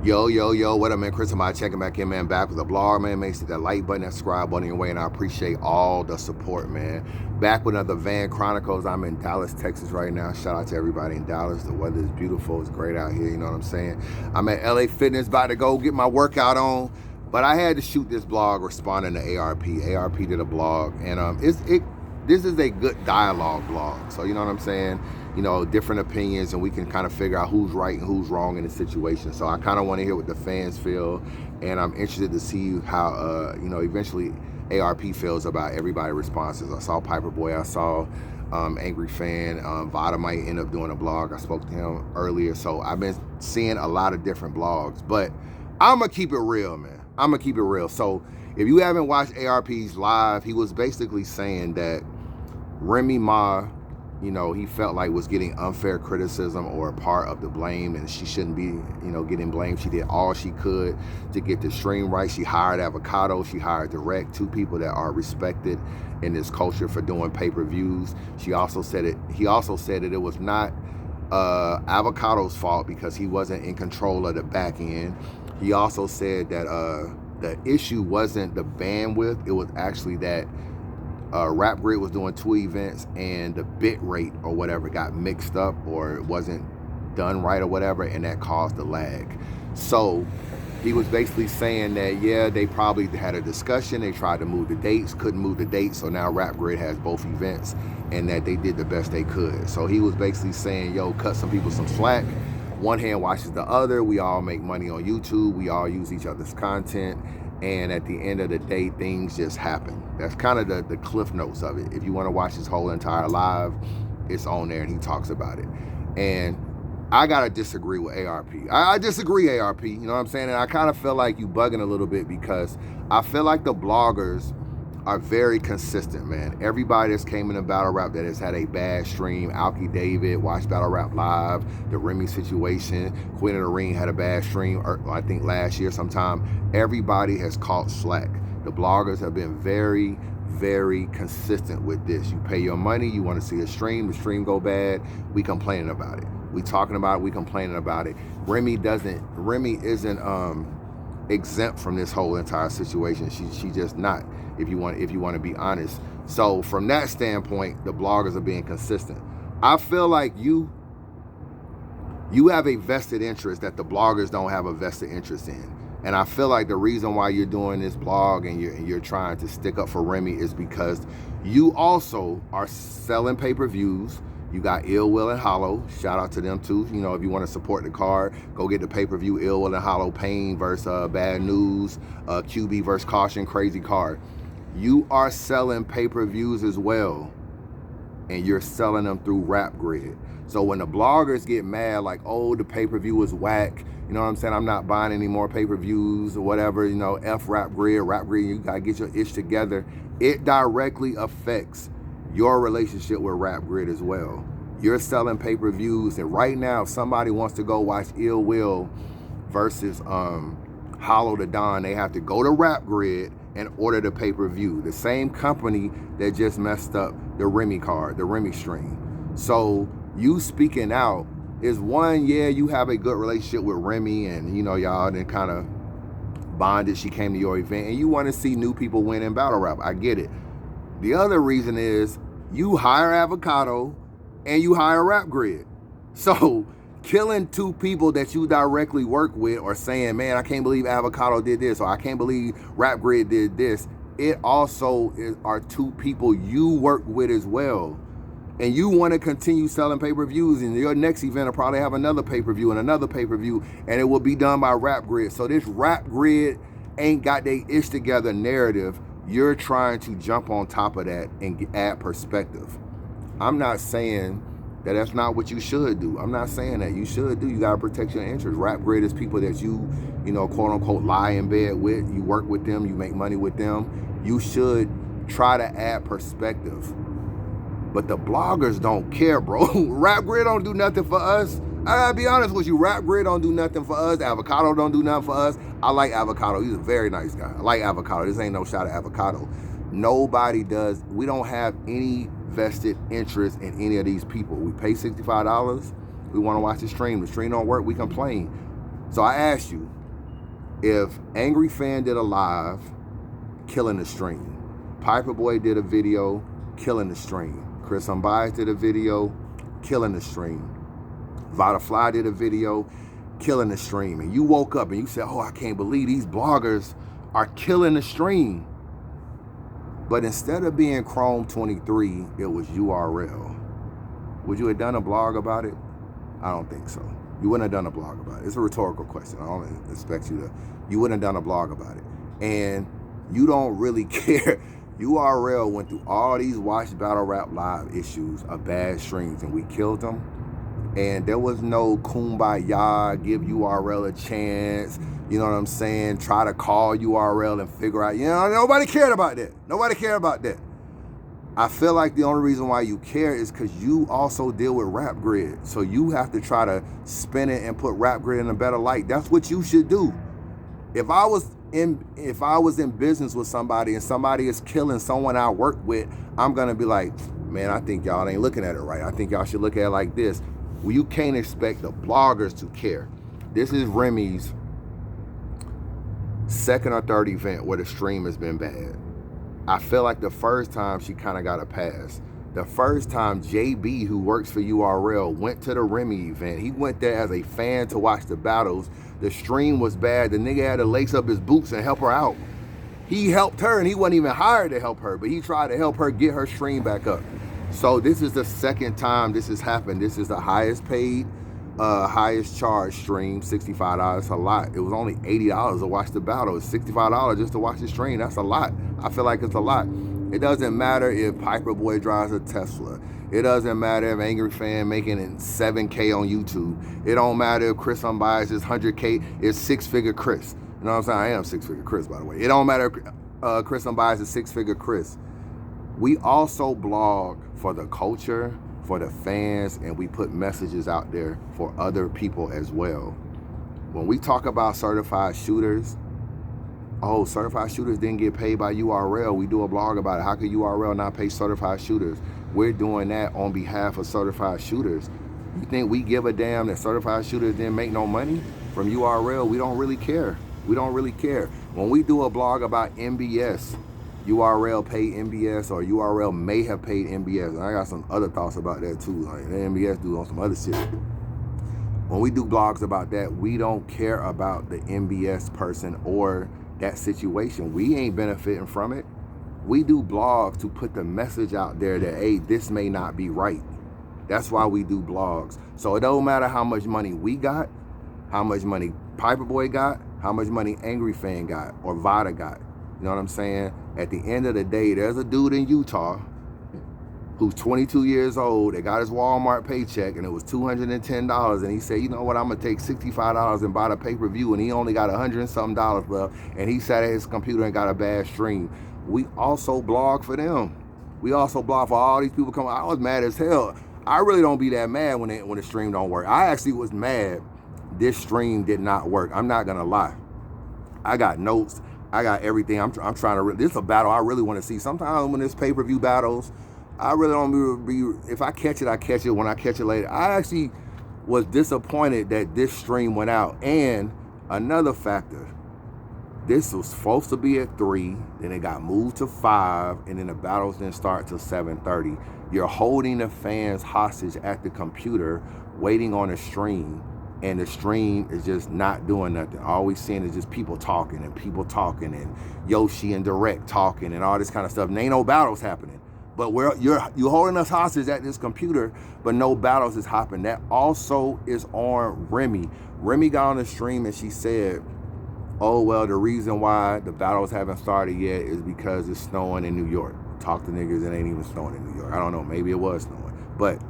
Yo, what up, man? Chris, am checking back in, man? Back with the blog, man. Make sure that like button, that subscribe button your way, and I appreciate all the support, man. Back with another Van Chronicles. I'm in Dallas, Texas right now. Shout out to everybody in Dallas. The weather is beautiful. It's great out here, you know what I'm saying? I'm at LA Fitness, about to go get my workout on. But I had to shoot this blog responding to ARP. ARP did a blog, and this is a good dialogue blog. So, you know what I'm saying? You know, different opinions, and we can kind of figure out who's right and who's wrong in the situation. So I kind of want to hear what the fans feel, and I'm interested to see how, eventually ARP feels about everybody's responses. I saw Piper Boy, I saw Angry Fan, Vada might end up doing a blog. I spoke to him earlier. So I've been seeing a lot of different blogs, but I'm going to keep it real, man. I'm going to keep it real. So if you haven't watched ARP's live, he was basically saying that Remy Ma, he felt like was getting unfair criticism or a part of the blame, and she shouldn't be, getting blamed. She did all she could to get the stream right. She hired Avocado, she hired Direct, two people that are respected in this culture for doing pay-per-views. He also said that it was not Avocado's fault because he wasn't in control of the back end. He also said that the issue wasn't the bandwidth, it was actually that Rap Grid was doing two events and the bit rate or whatever got mixed up or it wasn't done right or whatever, and that caused the lag. So he was basically saying that, yeah, they probably had a discussion, they tried to move the dates, couldn't move the dates, so now Rap Grid has both events and that they did the best they could. So he was basically saying, yo, cut some people some slack. One hand washes the other. We all make money on YouTube. We all use each other's content. And at the end of the day, things just happen. That's kind of the cliff notes of it. If you want to watch his whole entire live, it's on there and he talks about it. And I got to disagree with ARP. I disagree, ARP, you know what I'm saying? And I kind of feel like you bugging a little bit because I feel like the bloggers are very consistent, man. Everybody that's came into battle rap that has had a bad stream, Alki David, watched battle rap live, the Remy situation, Queen of the Ring had a bad stream, I think last year sometime. Everybody has caught slack. The bloggers have been very, very consistent with this. You pay your money, you want to see a stream, the stream go bad, we complaining about it. We talking about it, we complaining about it. Remy isn't exempt from this whole entire situation. She just not, if you want to be honest. So from that standpoint, the bloggers are being consistent. I feel like you have a vested interest that the bloggers don't have a vested interest in. And I feel like the reason why you're doing this blog and you're trying to stick up for Remy is because you also are selling pay-per-views. You got Ill Will and Hollow. Shout out to them too. If you want to support the card, go get the pay-per-view Ill Will and Hollow, Pain versus Bad News, QB versus Caution, crazy card. You are selling pay-per-views as well, and you're selling them through Rap Grid. So when the bloggers get mad like, oh, the pay-per-view is whack, you know what I'm saying? I'm not buying any more pay-per-views or whatever, F Rap Grid, you gotta get your ish together. It directly affects your relationship with Rap Grid as well. You're selling pay-per-views, and right now, if somebody wants to go watch Ill Will versus Hollow the Don, they have to go to Rap Grid and order the pay-per-view. The same company that just messed up the Remy card, the Remy stream. So you speaking out is one, yeah, you have a good relationship with Remy, and y'all then kind of bonded. She came to your event, and you want to see new people win in battle rap. I get it. The other reason is you hire Avocado and you hire Rap Grid. So killing two people that you directly work with or saying, man, I can't believe Avocado did this, or I can't believe Rap Grid did this, it also are two people you work with as well. And you want to continue selling pay-per-views, and your next event will probably have another pay-per-view and another pay-per-view, and it will be done by Rap Grid. So this Rap Grid ain't got they ish together narrative. You're trying to jump on top of that and add perspective. I'm not saying that that's not what you should do. I'm not saying that you should do. You gotta protect your interests. Rap Grid is people that you quote unquote lie in bed with. You work with them, you make money with them. You should try to add perspective. But the bloggers don't care, bro. Rap Grid don't do nothing for us. I gotta be honest with you. Rap Grid don't do nothing for us. Avocado don't do nothing for us. I like Avocado. He's a very nice guy. I like Avocado. This ain't no shot at Avocado. Nobody does. We don't have any vested interest in any of these people. We pay $65. We want to watch the stream. The stream don't work. We complain. So I asked you, if Angry Fan did a live, killing the stream. Piper Boy did a video, killing the stream. Chris Unbias did a video, killing the stream. Vada Fly did a video, killing the stream. And you woke up and you said, oh, I can't believe these bloggers are killing the stream. But instead of being Chrome 23, it was URL. Would you have done a blog about it? I don't think so. You wouldn't have done a blog about it. It's a rhetorical question. I don't expect you wouldn't have done a blog about it. And you don't really care. URL went through all these Watch Battle Rap Live issues of bad streams, and we killed them. And there was no kumbaya, give URL a chance, you know what I'm saying? Try to call URL and figure out, nobody cared about that. Nobody cared about that. I feel like the only reason why you care is because you also deal with Rap Grid. So you have to try to spin it and put Rap Grid in a better light. That's what you should do. If I was in business with somebody and somebody is killing someone I work with, I'm gonna be like, man, I think y'all ain't looking at it right. I think y'all should look at it like this. Well, you can't expect the bloggers to care. This is Remy's second or third event where the stream has been bad. I feel like the first time she kind of got a pass. The first time JB, who works for URL, went to the Remy event, he went there as a fan to watch the battles. The stream was bad. The nigga had to lace up his boots and help her out. He helped her, and he wasn't even hired to help her, but he tried to help her get her stream back up. So this is the second time this has happened. This is the highest paid, highest charged stream, $65. It's a lot. It was only $80 to watch the battle. It's $65 just to watch the stream. That's a lot. I feel like it's a lot. It doesn't matter if Piper Boy drives a Tesla. It doesn't matter if Angry Fan making it 7K on YouTube. It don't matter if Chris Unbias is 100K, is six-figure Chris. You know what I'm saying? I am six-figure Chris, by the way. It don't matter if Chris Unbias is six-figure Chris. We also blog for the culture, for the fans, and we put messages out there for other people as well. When we talk about certified shooters, oh, certified shooters didn't get paid by URL. We do a blog about it. How could URL not pay certified shooters? We're doing that on behalf of certified shooters. You think we give a damn that certified shooters didn't make no money from URL? We don't really care. We don't really care. When we do a blog about MBS, URL paid MBS, or URL may have paid MBS. And I got some other thoughts about that too. Like the MBS do on some other shit. When we do blogs about that, we don't care about the MBS person or that situation. We ain't benefiting from it. We do blogs to put the message out there that, hey, this may not be right. That's why we do blogs. So it don't matter how much money we got, how much money Piper Boy got, how much money Angry Fan got, or Vada got. You know what I'm saying? At the end of the day, there's a dude in Utah who's 22 years old that got his Walmart paycheck and it was $210, and he said, you know what, I'm gonna take $65 and buy the pay-per-view, and he only got $100 and something left, and he sat at his computer and got a bad stream. We also blog for them. We also blog for all these people coming. I was mad as hell. I really don't be that mad when the stream don't work. I actually was mad this stream did not work. I'm not gonna lie. I got notes. I got everything. I'm trying to. This is a battle I really want to see. Sometimes when there's pay-per-view battles, I really don't be. If I catch it, I catch it. When I catch it later, I actually was disappointed that this stream went out. And another factor, this was supposed to be at 3, then it got moved to 5, and then the battles didn't start till 7:30. You're holding the fans hostage at the computer, waiting on a stream. And the stream is just not doing nothing. All we seeing is just people talking and Yoshi and Direct talking and all this kind of stuff. And ain't no battles happening. But you're holding us hostage at this computer, but no battles is happening. That also is on Remy. Remy got on the stream and she said, oh, well, the reason why the battles haven't started yet is because it's snowing in New York. Talk to niggas, it ain't even snowing in New York. I don't know, maybe it was snowing. But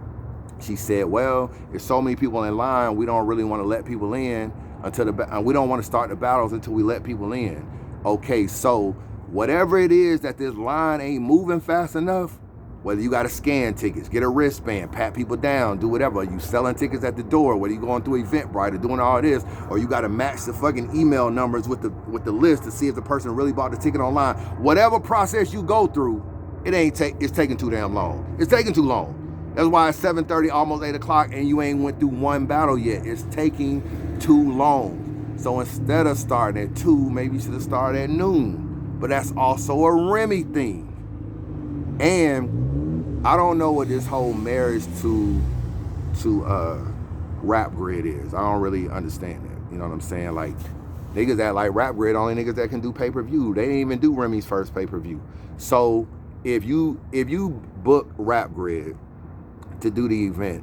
she said, well, there's so many people in line, we don't really want to let people in until we don't want to start the battles until we let people in. Okay, so whatever it is that this line ain't moving fast enough, whether you got to scan tickets, get a wristband, pat people down, do whatever, you selling tickets at the door, whether you going through Eventbrite or doing all this, or you got to match the fucking email numbers with the list to see if the person really bought the ticket online. Whatever process you go through, it's taking too damn long. It's taking too long. That's why it's 7:30, almost 8 o'clock, and you ain't went through one battle yet. It's taking too long. So instead of starting at 2, maybe you should have started at noon. But that's also a Remy thing. And I don't know what this whole marriage to Rap Grid is. I don't really understand that. You know what I'm saying? Like, niggas that like Rap Grid, only niggas that can do pay-per-view. They didn't even do Remy's first pay-per-view. So if you book Rap Grid to do the event,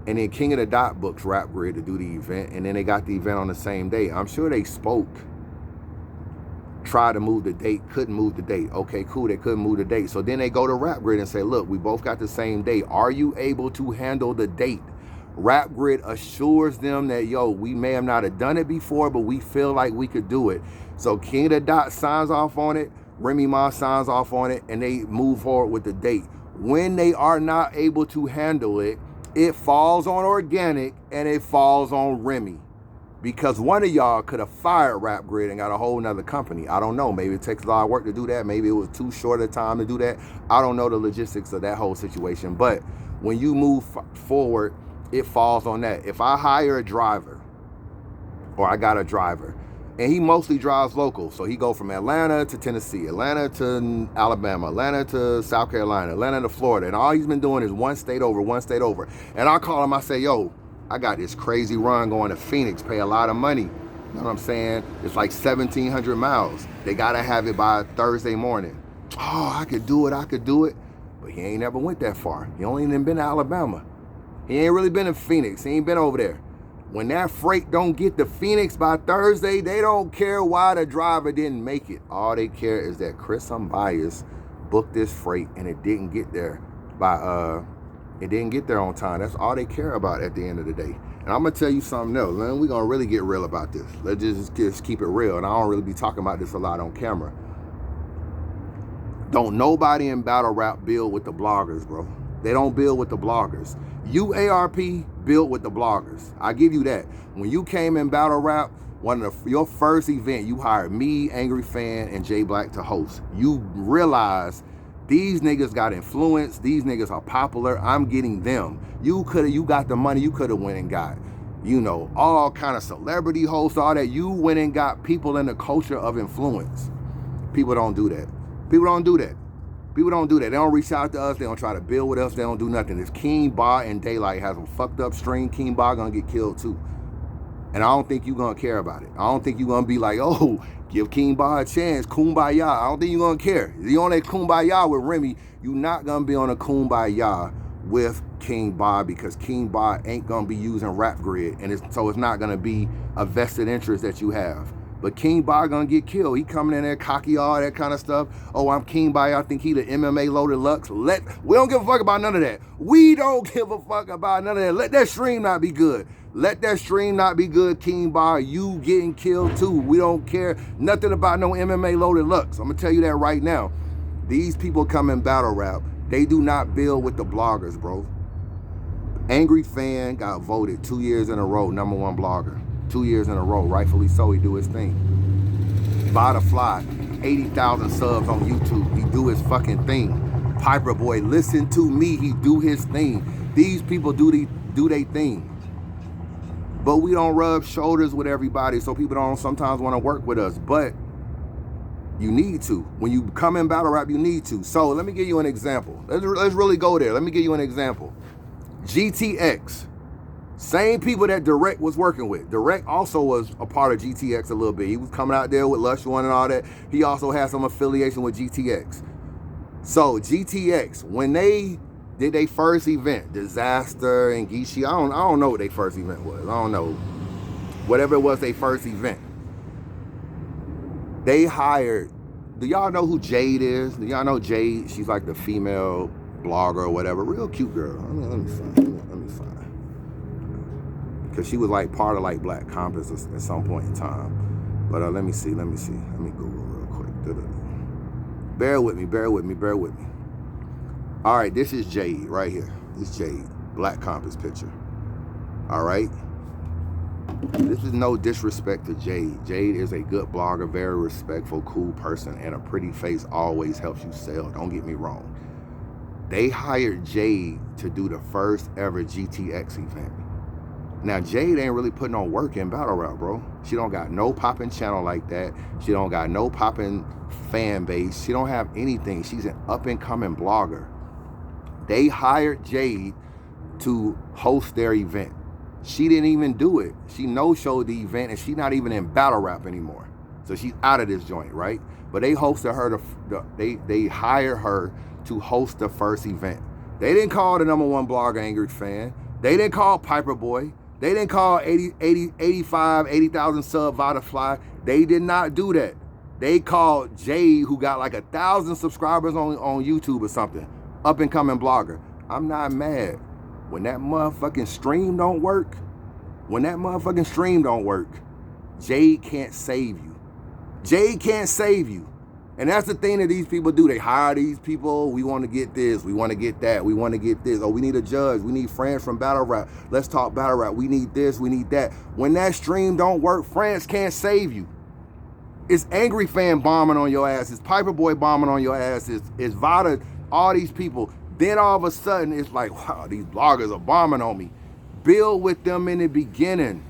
and then King of the Dot books Rap Grid to do the event, and then they got the event on the same day, I'm sure they spoke, tried to move the date, couldn't move the date. Okay, cool, they couldn't move the date. So then they go to Rap Grid and say, look, we both got the same date. Are you able to handle the date? Rap Grid assures them that, yo, we may have not have done it before, but we feel like we could do it. So King of the Dot signs off on it, Remy Ma signs off on it, and they move forward with the date. When they are not able to handle it, it falls on Organic and it falls on Remy. Because one of y'all could have fired Rap Grid and got a whole nother company. I don't know. Maybe it takes a lot of work to do that. Maybe it was too short a time to do that. I don't know the logistics of that whole situation. But when you move forward, it falls on that. If I hire a driver, or I got a driver, and he mostly drives local, so he go from Atlanta to Tennessee, Atlanta to Alabama, Atlanta to South Carolina, Atlanta to Florida, and all he's been doing is one state over. And I call him, I say, yo, I got this crazy run going to Phoenix, pay a lot of money. You know what I'm saying? It's like 1,700 miles. They gotta have it by Thursday morning. Oh, I could do it. But he ain't never went that far. He only even been to Alabama. He ain't really been in Phoenix. He ain't been over there. When that freight don't get to Phoenix by Thursday, they don't care why the driver didn't make it. All they care is that Chris Unbias booked this freight and it didn't get there on time. That's all they care about at the end of the day. And I'm gonna tell you something else, man. We're gonna really get real about this. Let's just keep it real. And I don't really be talking about this a lot on camera. Don't nobody in battle rap build with the bloggers, bro. They don't build with the bloggers. You, ARP, build with the bloggers. I give you that. When you came in battle rap, your first event, you hired me, Angry Fan, and Jay Black to host. You realize these niggas got influence. These niggas are popular. I'm getting them. You got the money. You could have went and got, you know, all kind of celebrity hosts, all that. You went and got people in the culture of influence. People don't do that. People don't do that. They don't reach out to us. They don't try to build with us. They don't do nothing. If King Ba and Daylight has a fucked up stream, King Ba gonna get killed too. And I don't think you gonna care about it. I don't think you gonna be like, oh, give King Ba a chance, kumbaya. I don't think you gonna care. If you on that kumbaya with Remy, you not gonna be on a kumbaya with King Ba, because King Ba ain't gonna be using Rap Grid, and so it's not gonna be a vested interest that you have. But King Ba gonna get killed. He coming in there cocky, all that kind of stuff. Oh, I'm King Ba. I think he the MMA loaded Lux. We don't give a fuck about none of that. We don't give a fuck about none of that. Let that stream not be good. Let that stream not be good, King Ba. You getting killed too. We don't care nothing about no MMA loaded Lux. I'm gonna tell you that right now. These people come in battle rap. They do not build with the bloggers, bro. Angry Fan got voted 2 years in a row, #1 blogger. 2 years in a row, rightfully so. He do his thing. Butterfly, 80,000 subs on YouTube. He do his fucking thing. Piper Boy, listen to me. He do his thing. These people do their thing. But we don't rub shoulders with everybody, so people don't sometimes want to work with us. But you need to. When you come in battle rap, you need to. So let me give you an example. Let's really go there. Let me give you an example. GTX. Same people that Direct was working with. Direct also was a part of GTX a little bit. He was coming out there with Lush One and all that. He also had some affiliation with GTX. So GTX, when they did their first event, Disaster and Geechee, I don't know what their first event was. I don't know. Whatever it was, their first event. They hired, do y'all know who Jade is? Do y'all know Jade? She's like the female blogger or whatever. Real cute girl. Let me find. Because she was like part of like Black Compass at some point in time. But let me see. Let me Google real quick. Bear with me. All right, this is Jade right here. This Jade, Black Compass picture. All right. This is no disrespect to Jade. Jade is a good blogger, very respectful, cool person, and a pretty face always helps you sell. Don't get me wrong. They hired Jade to do the first ever GTX event. Now, Jade ain't really putting on work in battle rap, bro. She don't got no popping channel like that. She don't got no popping fan base. She don't have anything. She's an up-and-coming blogger. They hired Jade to host their event. She didn't even do it. She no-showed the event, and she's not even in battle rap anymore. So she's out of this joint, right? But they hosted her, they hired her to host the first event. They didn't call the #1 blogger Angry Fan. They didn't call Piper Boy. They didn't call 80,000 sub Vodafly. They did not do that. They called Jade, who got like 1,000 subscribers on YouTube or something. Up and coming blogger. I'm not mad. When that motherfucking stream don't work, Jade can't save you. Jade can't save you. And that's the thing that these people do. They hire these people. We want to get this. We want to get that. We want to get this. Oh, we need a judge. We need friends from battle rap. Let's talk battle rap. We need this. We need that. When that stream don't work, France can't save you. It's Angry Fan bombing on your ass. It's Piper Boy bombing on your ass. It's Vada, all these people. Then all of a sudden, it's like, wow, these bloggers are bombing on me. Build with them in the beginning.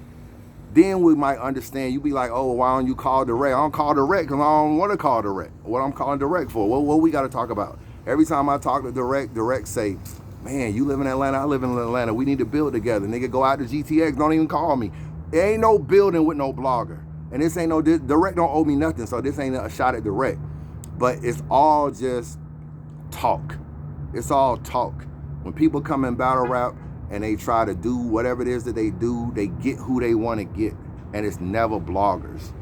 Then we might understand. You be like, oh, why don't you call direct? I don't call direct because I don't want to call direct. What I'm calling direct for? What we got to talk about? Every time I talk to direct say, man, you live in Atlanta, I live in Atlanta. We need to build together. Nigga, go out to GTX. Don't even call me. There ain't no building with no blogger. And this ain't no, direct don't owe me nothing. So this ain't a shot at direct. But it's all just talk. It's all talk. When people come in battle rap, and they try to do whatever it is that they do, they get who they want to get. And it's never bloggers.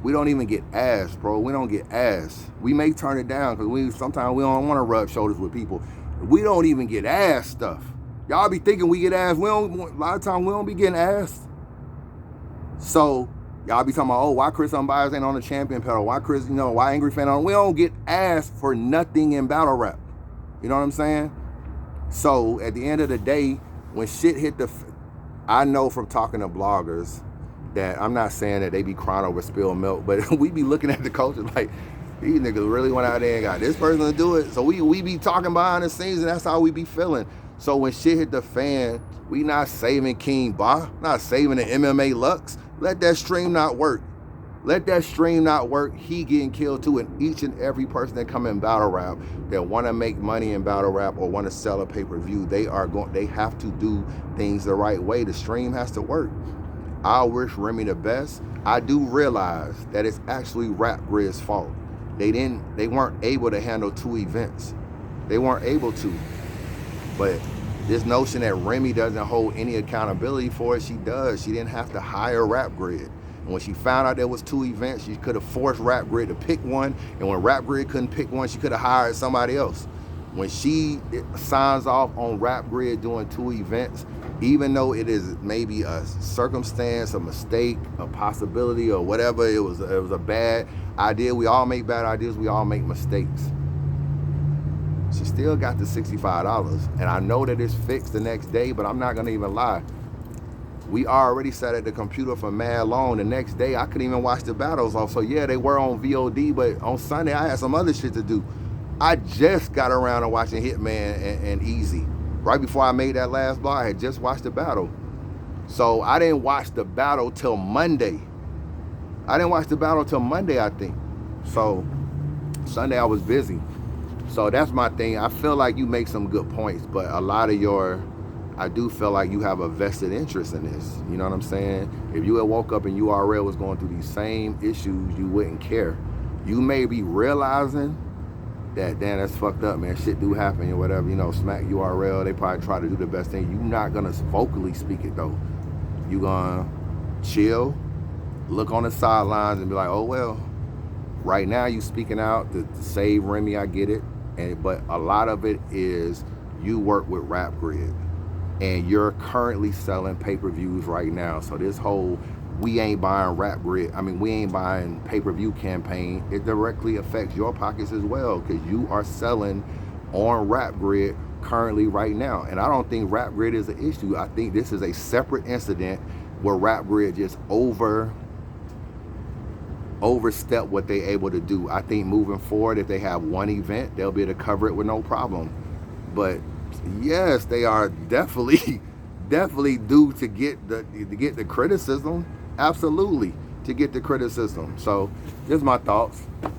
We don't even get asked, bro. We don't get asked. We may turn it down because sometimes we don't want to rub shoulders with people. We don't even get asked stuff. Y'all be thinking we get asked. A lot of times we don't be getting asked. So y'all be talking about, oh, why Chris Unbias ain't on the champion pedal? Why Chris, why Angry Fan on? We don't get asked for nothing in battle rap. You know what I'm saying? So at the end of the day, when shit hit I know from talking to bloggers that I'm not saying that they be crying over spilled milk, but we be looking at the culture like, these niggas really went out there and got this person to do it. So we be talking behind the scenes, and that's how we be feeling. So when shit hit the fan, we not saving King Ba, not saving the MMA Lux. Let that stream not work. Let that stream not work. He getting killed too. And each and every person that come in battle rap that want to make money in battle rap or want to sell a pay-per-view, they have to do things the right way. The stream has to work. I wish Remy the best. I do realize that it's actually Rap Grid's fault. They weren't able to handle 2 events. They weren't able to. But this notion that Remy doesn't hold any accountability for it, she does. She didn't have to hire Rap Grid. And when she found out there was 2 events, she could have forced Rap Grid to pick one. And when Rap Grid couldn't pick one, she could have hired somebody else. When she signs off on Rap Grid doing 2 events, even though it is maybe a circumstance, a mistake, a possibility, or whatever, it was a bad idea. We all make bad ideas. We all make mistakes. She still got the $65. And I know that it's fixed the next day, but I'm not going to even lie. We already sat at the computer for mad long. The next day, I couldn't even watch the battles off. So yeah, they were on VOD, but on Sunday, I had some other shit to do. I just got around to watching Hitman and Easy. Right before I made that last blog, I had just watched the battle. So I didn't watch the battle till Monday. I think. So Sunday, I was busy. So that's my thing. I feel like you make some good points, but a lot of I do feel like you have a vested interest in this. You know what I'm saying? If you had woke up and URL was going through these same issues, you wouldn't care. You may be realizing that, damn, that's fucked up, man. Shit do happen or whatever. Smack URL. They probably try to do the best thing. You're not going to vocally speak it, though. You're going to chill, look on the sidelines and be like, oh, well, right now you speaking out to save Remy. I get it. But a lot of it is you work with Rap Grid. And you're currently selling pay-per-views right now. So this whole we ain't buying Rap Grid, we ain't buying pay-per-view campaign, it directly affects your pockets as well because you are selling on Rap Grid currently right now. And I don't think Rap Grid is an issue. I think this is a separate incident where Rap Grid just overstep what they're able to do. I think moving forward, if they have one event, they'll be able to cover it with no problem. But yes, they are definitely definitely do to get the criticism. Absolutely, to get the criticism. So, just my thoughts. You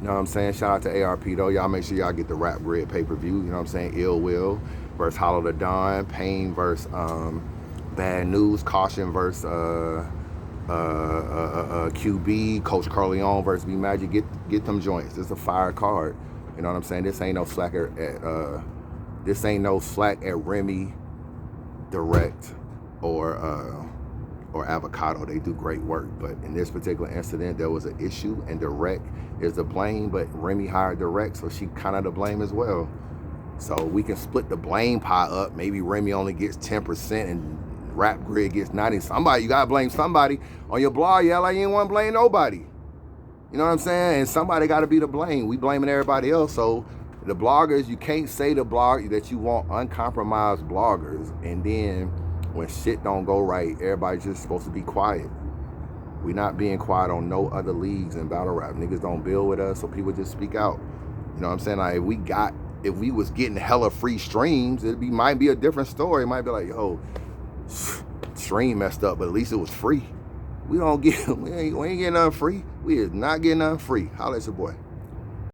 know what I'm saying? Shout out to ARP though. Y'all make sure y'all get the Rap Grid pay-per-view. You know what I'm saying? Ill Will versus Hollow the Dawn. Pain versus Bad News. Caution versus QB. Coach Corleone versus B Magic. Get them joints. It's a fire card. You know what I'm saying? This ain't no slack at Remy Direct or Avocado. They do great work, but in this particular incident there was an issue and Direct is to blame, but Remy hired Direct, so she kind of to blame as well. So we can split the blame pie up. Maybe Remy only gets 10% and Rap Grid gets 90. Somebody, you gotta blame somebody. On your blog, you ain't want to blame nobody. You know what I'm saying? And somebody got to be to blame. We blaming everybody else. So the bloggers, you can't say the blog that you want uncompromised bloggers, and then when shit don't go right, everybody's just supposed to be quiet. We not being quiet on no other leagues in battle rap. Niggas don't build with us, so people just speak out. You know what I'm saying? Like if we was getting hella free streams, might be a different story. It might be like, yo, stream messed up, but at least it was free. We ain't getting nothing free. We is not getting nothing free. Holla at your boy.